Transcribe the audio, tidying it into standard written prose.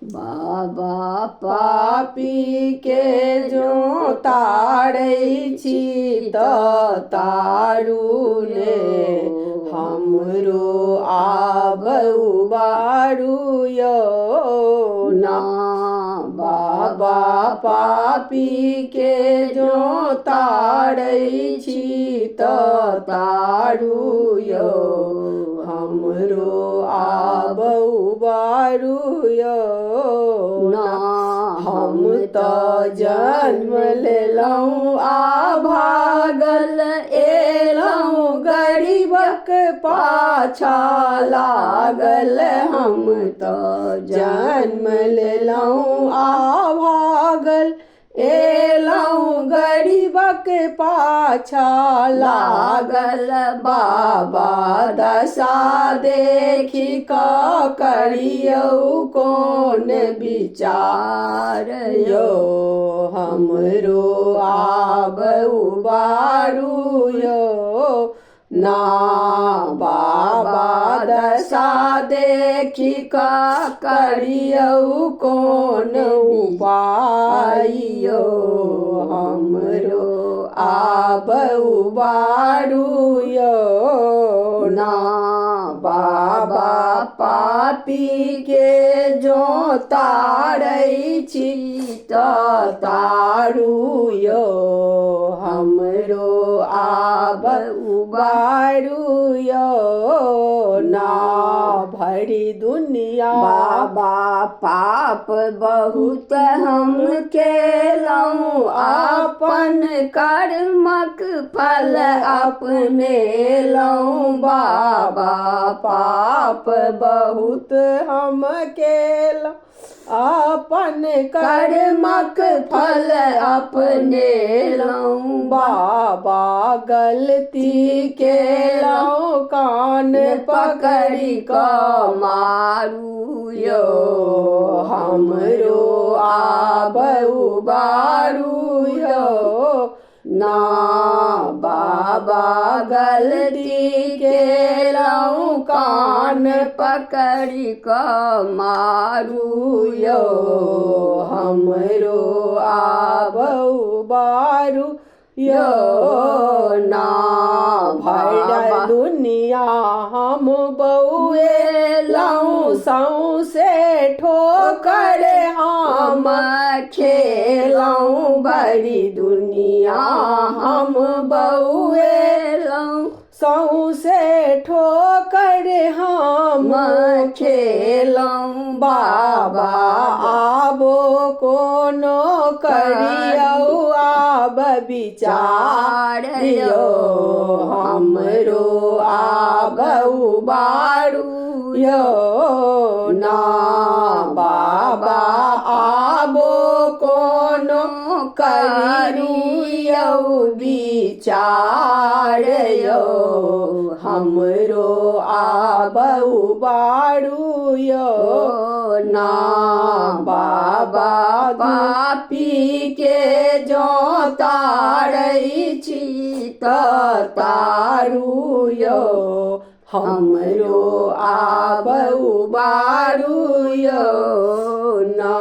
बाबा पापी के जो ताड़ै छी त तारू ने हमरो आब उबारू यो ना। बाबा पापी के जो ताड़ै छी त तारू यो हमरो आब उबारू यो ना। हम त जन्म लेलहुँ आ भागल एलहुँ गरीबक पाछा लागल। हम त जन्म लेलहुँ आ भागल एलहुँ गरीबक पाछा लागल। बाबा दशा देखि कऽ करियौ कोन विचार यो हमरो आब उबारू यो ना। बाबा दशा देखि कऽ करियौ कोन उपाय यो हमरो आब उबारू यो ना। बाबा पापी के जो ताड़ै छी त तारू यो हमरो आब उबारू यो ना। भरी दुनिया बाबा पाप बहुत हम केलहुँ अपन कर्मक फल अपनेलहुँ। बाबा पाप बहुत हम केलहुँ अपन कर्मक फल अपनेलहुँ। बाबा गलती केलहुँ कान पकड़ि कऽ मारू यो हमरो आब उबारू यो ना। बाबा गलती केलहुँ कान पकड़ि कऽ मारू यो हमरो आब उबारू यो ना। भरि दुनिया हम बौएलहुँ सौंसे ठोकर हम खेलहुँ। भरि दुनिया हम बौएलहुँ सौंसे ठोकर हम खेलहुँ। बाबा आबो कोनो करियौ आब विचार यो हमरो आब उबारू यो ना। बाबा आबो कोनो करियौ विचार यो हमरो आब उबारू यो ना। बाबा पापी के जो ताड़ै छी त तारू यो हमरो आब उबारू यो ना।